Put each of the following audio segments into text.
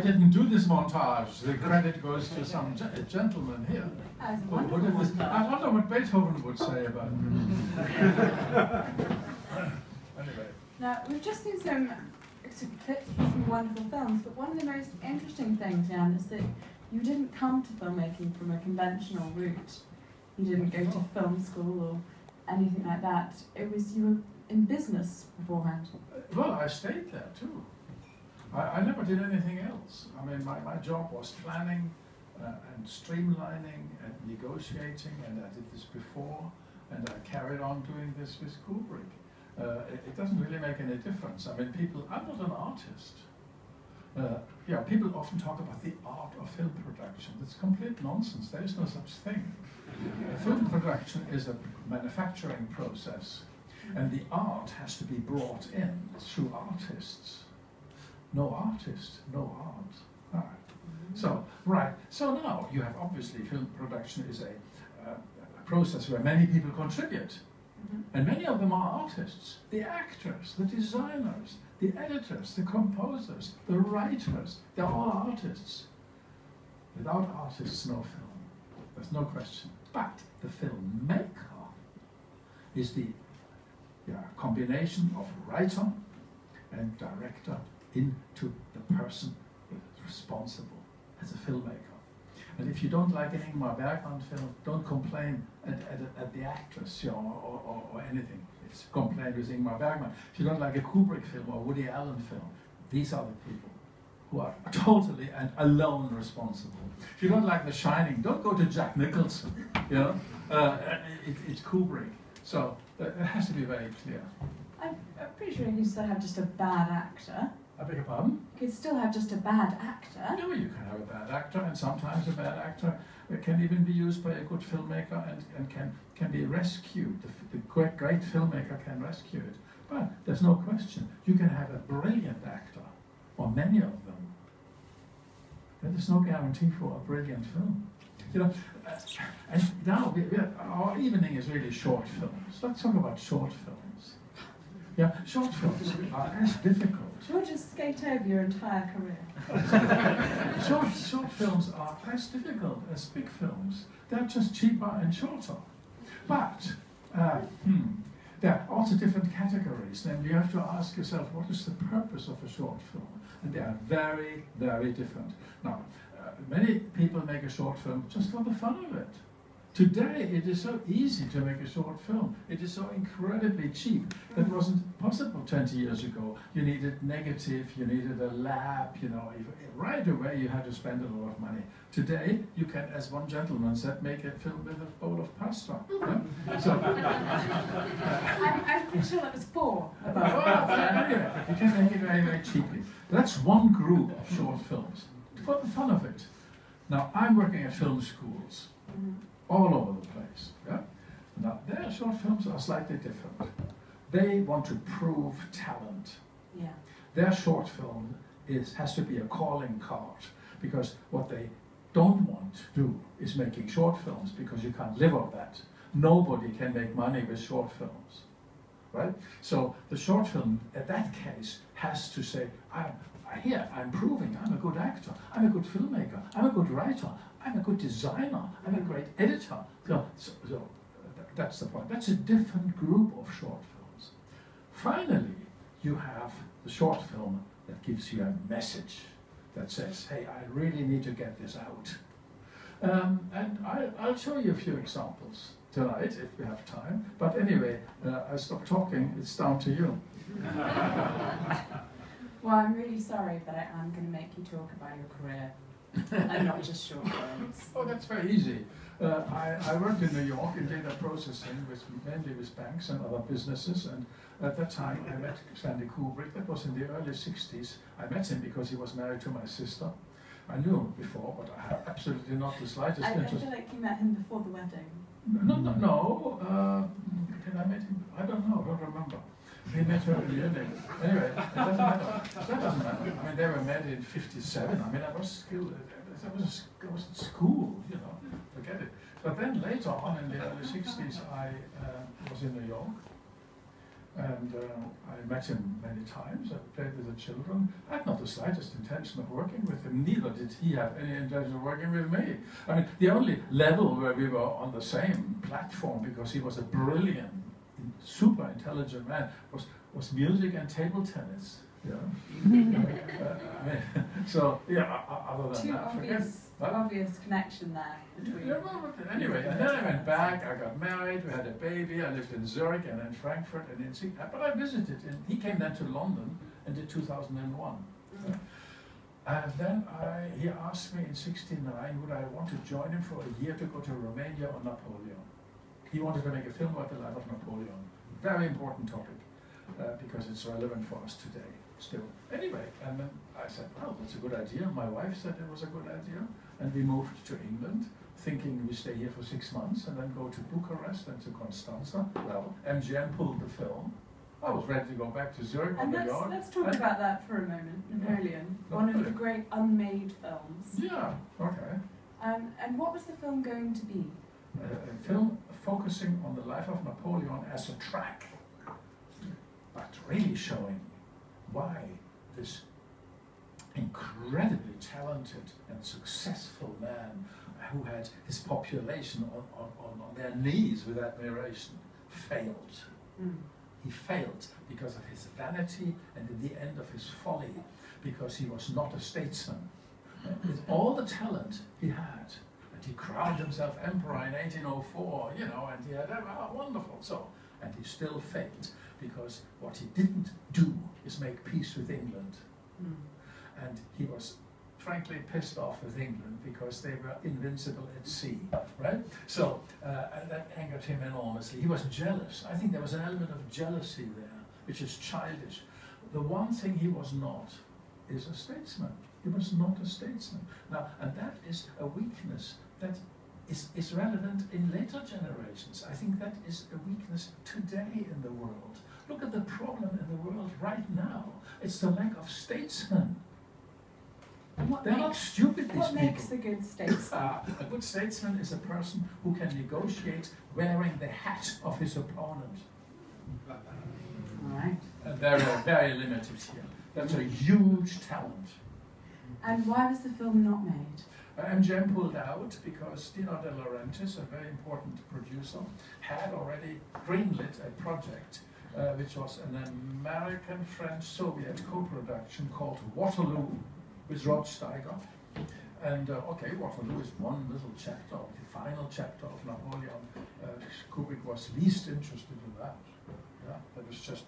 didn't do this montage. The credit goes to some gentleman here. Who did this. I wonder what Beethoven would say about it. Anyway. Now, we've just seen some clips from some wonderful films, but one of the most interesting things, Jan, is that you didn't come to filmmaking from a conventional route. You didn't go to film school or anything like that. It was you were in business beforehand. Well, I stayed there too. I never did anything else. I mean, my job was planning and streamlining and negotiating, and I did this before, and I carried on doing this with Kubrick. It doesn't really make any difference. I mean, I'm not an artist. People often talk about the art of film production. It's complete nonsense. There is no such thing. Film production is a manufacturing process, and the art has to be brought in through artists. No artist, no art. So now you have obviously film production is a process where many people contribute. And many of them are artists, the actors, the designers, the editors, the composers, the writers, they're all artists. Without artists, no film. There's no question. But the filmmaker is the combination of writer and director into the person responsible as a filmmaker. And if you don't like an Ingmar Bergman film, don't complain at the actress or anything. It's complain with Ingmar Bergman. If you don't like a Kubrick film or Woody Allen film, these are the people who are totally and alone responsible. If you don't like The Shining, don't go to Jack Nicholson. It's Kubrick. So it has to be very clear. I'm pretty sure you can still have just a bad actor. I beg your pardon? You can still have just a bad actor. No, you can have a bad actor, and sometimes a bad actor can even be used by a good filmmaker and can be rescued. The great filmmaker can rescue it. But there's no question, you can have a brilliant actor, or many of them. There is no guarantee for a brilliant film. And now our evening is really short films. Let's talk about short films. Yeah, short films are as difficult. You'll just skate over your entire career. Short films are as difficult as big films. They're just cheaper and shorter. But there are also different categories. Then you have to ask yourself, what is the purpose of a short film? And they are very, very different. Now, many people make a short film just for the fun of it. Today, it is so easy to make a short film. It is so incredibly cheap. That wasn't possible 20 years ago. You needed negative, you needed a lab, right away you had to spend a lot of money. Today, you can, as one gentleman said, make a film with a bowl of pasta. Yeah? So, I'm pretty sure that was four. Anyway, you can make it very, very cheaply. That's one group of short films, for the fun of it. Now, I'm working at film schools. All over the place. Yeah? Now, their short films are slightly different. They want to prove talent. Yeah. Their short film has to be a calling card, because what they don't want to do is making short films, because you can't live on that. Nobody can make money with short films, right? So the short film, in that case, has to say, I'm proving I'm a good actor, I'm a good filmmaker, I'm a good writer, I'm a good designer, I'm a great editor. So that's the point. That's a different group of short films. Finally, you have the short film that gives you a message that says, hey, I really need to get this out. And I'll show you a few examples tonight if we have time. But anyway, I stop talking, it's down to you. Well, I'm really sorry, but I am going to make you talk about your career. And not just short films. Oh, that's very easy. I worked in New York in data processing, mainly with banks and other businesses, and at that time I met Stanley Kubrick. That was in the early 60s. I met him because he was married to my sister. I knew him before, but I had absolutely not the slightest interest. I feel like you met him before the wedding. No. Did I meet him? I don't know, I don't remember. We met her in the evening. Anyway, it doesn't matter. That doesn't matter. I mean, they were married in '57. I mean, I was in school, forget it. But then later on in the early 60s, I was in New York. And I met him many times. I played with the children. I had not the slightest intention of working with him. Neither did he have any intention of working with me. I mean, the only level where we were on the same platform, because he was a brilliant, super intelligent man, was music and table tennis. Yeah. I mean, so yeah. Other than that, obvious connection there. Yeah, well, anyway, and then I went back. I got married. We had a baby. I lived in Zurich and in Frankfurt and in Singapore. But I visited. And he came then to London and did 2001. And then he asked me in '69 would I want to join him for a year to go to Romania or Napoleon. He wanted to make a film about the life of Napoleon. Very important topic because it's relevant for us today. Still. Anyway, and then I said, well, that's a good idea. My wife said it was a good idea. And we moved to England, thinking we stay here for 6 months and then go to Bucharest and to Constanza. Well, MGM pulled the film. I was ready to go back to Zurich on the yard. Let's talk about that for a moment. Napoleon, one of the great unmade films. Yeah, okay. And what was the film going to be? A film focusing on the life of Napoleon as a track, but really showing why this incredibly talented and successful man who had his population on their knees with admiration failed. He failed because of his vanity and in the end of his folly, because he was not a statesman. With all the talent he had, and he crowned himself emperor in 1804, you know, and he had wonderful, so, and he still failed. Because what he didn't do is make peace with England. And he was frankly pissed off with England because they were invincible at sea, right? So that angered him enormously. He was jealous. I think there was an element of jealousy there, which is childish. The one thing he was not is a statesman. He was not a statesman. Now, and that is a weakness that is relevant in later generations. I think that is a weakness today in the world. Look at the problem in the world right now. It's the lack of statesmen. They're not stupid, these people. What makes a good statesman? A good statesman is a person who can negotiate wearing the hat of his opponent. Right. And they're very limited here. That's a huge talent. And why was the film not made? MGM pulled out because Dino De Laurentiis, a very important producer, had already greenlit a project which was an American-French-Soviet co-production called Waterloo with Rod Steiger. And okay, Waterloo is one little chapter, the final chapter of Napoleon. Kubrick was least interested in that. Yeah, that was just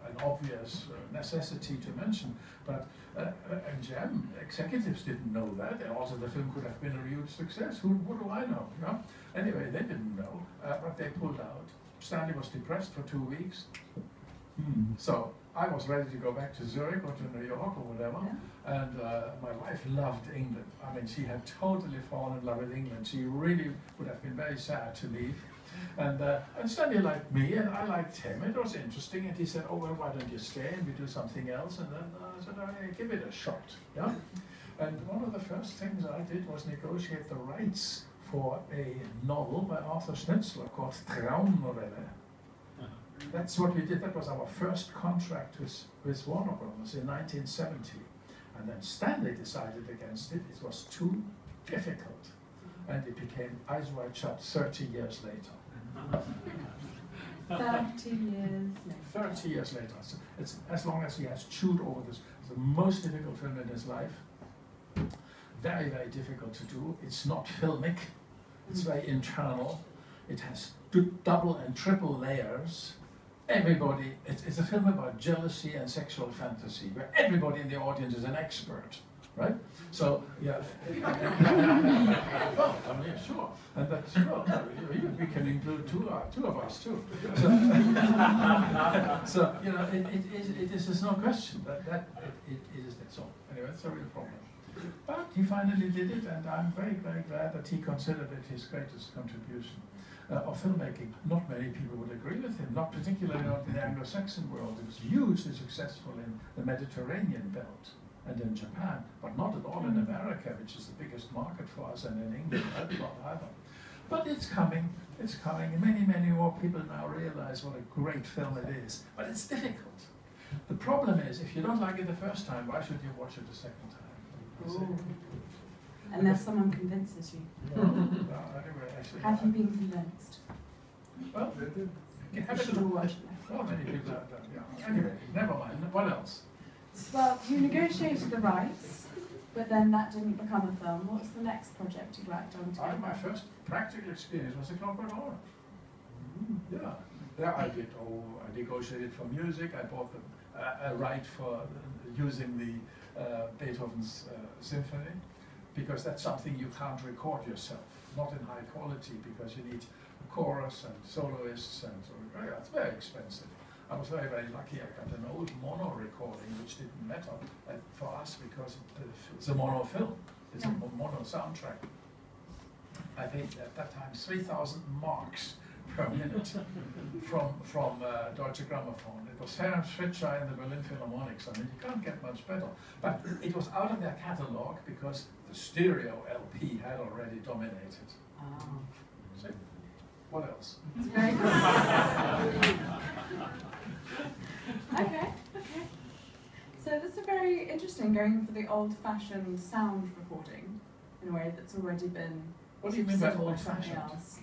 an obvious necessity to mention, but MGM executives didn't know that, and also the film could have been a huge success. What do I know? Yeah? Anyway, they didn't know, but they pulled out. Stanley was depressed for 2 weeks. So I was ready to go back to Zurich or to New York or whatever, and my wife loved England. I mean, she had totally fallen in love with England. She really would have been very sad to leave. And Stanley liked me, and I liked him. It was interesting, and he said, "Oh well, why don't you stay and we do something else?" And then I said, "Oh, yeah, give it a shot." Yeah. And one of the first things I did was negotiate the rights for a novel by Arthur Schnitzler called Traumnovelle. That's what we did. That was our first contract with Warner Brothers in 1970. And then Stanley decided against it. It was too difficult. And it became Eyes Wide Shut 30 years later. 30 years later. 30 years later. So it's as long as he has chewed over this. It's the most difficult film in his life. Very, very difficult to do. It's not filmic. It's very internal. It has double and triple layers. Everybody, it's a film about jealousy and sexual fantasy, where everybody in the audience is an expert, right? So, yeah. Well, I mean, sure. And that's, well, we can include two of us, too. So you know, it is no question that it is that. So, anyway, it's a real problem. But he finally did it, and I'm very, very glad that he considered it his greatest contribution of filmmaking. Not many people would agree with him, not particularly not in the Anglo-Saxon world. It was hugely successful in the Mediterranean belt and in Japan, but not at all in America, which is the biggest market for us, and in England, either. But it's coming. It's coming. Many, many more people now realize what a great film it is. But it's difficult. The problem is, if you don't like it the first time, why should you watch it the second time? Ooh. Unless someone convinces you. Anyway, actually, Have you been convinced? well, You should all watch it. well, many people have done, yeah. Anyway, never mind. What else? Well, you negotiated the rights, but then that didn't become a film. What's the next project you worked on together? My first practical experience was A Clockwork Orange. Yeah, there I did. I negotiated for music. I bought a right for using the Beethoven's symphony, because that's something you can't record yourself, not in high quality, because you need a chorus and soloists, and so it's very expensive. I was very, very lucky. I got an old mono recording, which didn't matter for us because it's a mono film. It's a mono soundtrack. I paid at that time 3,000 marks per minute from Deutsche Grammophon. It was Ferenc Fritzsche in the Berlin Philharmonics. I mean, you can't get much better. But it was out of their catalog because the stereo LP had already dominated. Oh. See? What else? It's very good. Okay. So this is very interesting, going for the old-fashioned sound recording in a way that's already been. What do you mean by superseded old-fashioned? something else.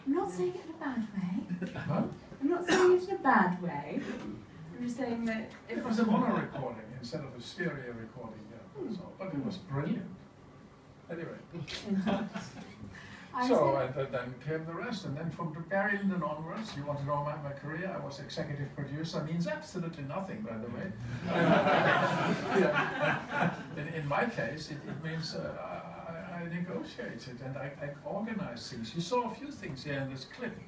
I'm not saying it in a bad way. Huh? I'm not saying it in a bad way. I'm just saying that It was a mono recording instead of a stereo recording, yeah. So, but it was brilliant. Anyway. So, and then came the rest, and then from Brighton and onwards, you want to know my career? I was executive producer, means absolutely nothing, by the way. Yeah. In my case, it means I negotiated and I organized things. You saw a few things here in this clip.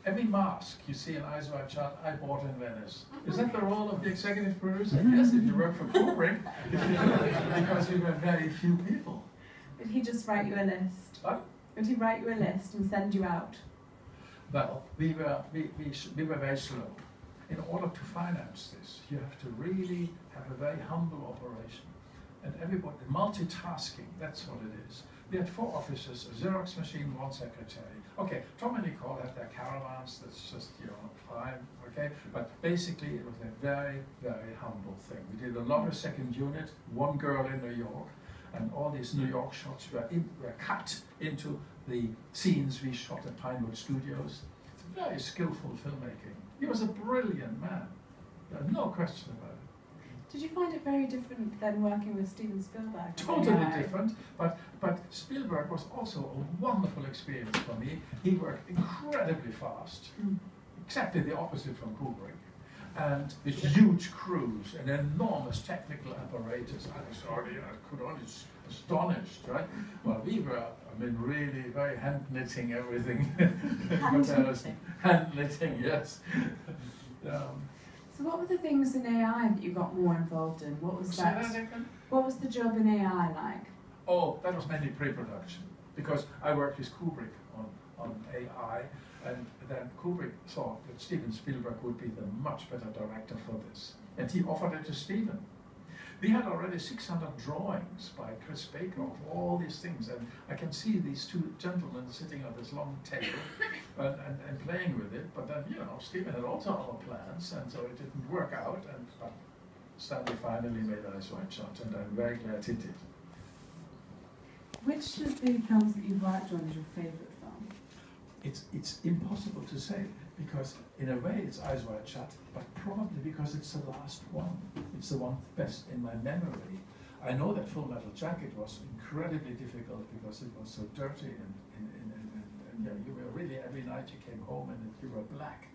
Every mask you see in Eyes Wide Shut, I bought in Venice. Is that the role of the executive producer? Yes, if you work for Kubrick, because we were very few people. Did he just write you a list? What? Would he write you a list and send you out? Well, we were very slow. In order to finance this, you have to really have a very humble operation. And everybody, multitasking, that's what it is. We had 4 officers, a Xerox machine, 1 secretary. Okay, Tom and Nicole had their caravans, that's just, fine, okay? But basically, it was a very, very humble thing. We did a lot of second unit, 1 girl in New York, and all these New York shots were cut into the scenes we shot at Pinewood Studios. It's very skillful filmmaking. He was a brilliant man. No question about it. Did you find it very different than working with Steven Spielberg? Totally different, but Spielberg was also a wonderful experience for me. He worked incredibly fast, exactly the opposite from Kubrick. And with huge crews and enormous technical apparatus. I could only astonished, right? Well, we were, really very hand knitting everything. Hand knitting, yes. So what were the things in AI that you got more involved in? What was that? What was the job in AI like? Oh, that was mainly pre-production, because I worked with Kubrick on AI, and then Kubrick thought that Steven Spielberg would be the much better director for this, and he offered it to Steven. We had already 600 drawings by Chris Baker of all these things, and I can see these 2 gentlemen sitting on this long table and playing with it, but then, Steven had also other plans, and so it didn't work out, but Stanley finally made Eyes Wide Shut, and I'm very glad he did. Which of the films that you've worked on is your favourite film? It's impossible to say, because in a way it's Eyes Wide Shut, but probably because it's the last one. It's the one best in my memory. I know that Full Metal Jacket was incredibly difficult because it was so dirty, and you were really, every night you came home and you were black.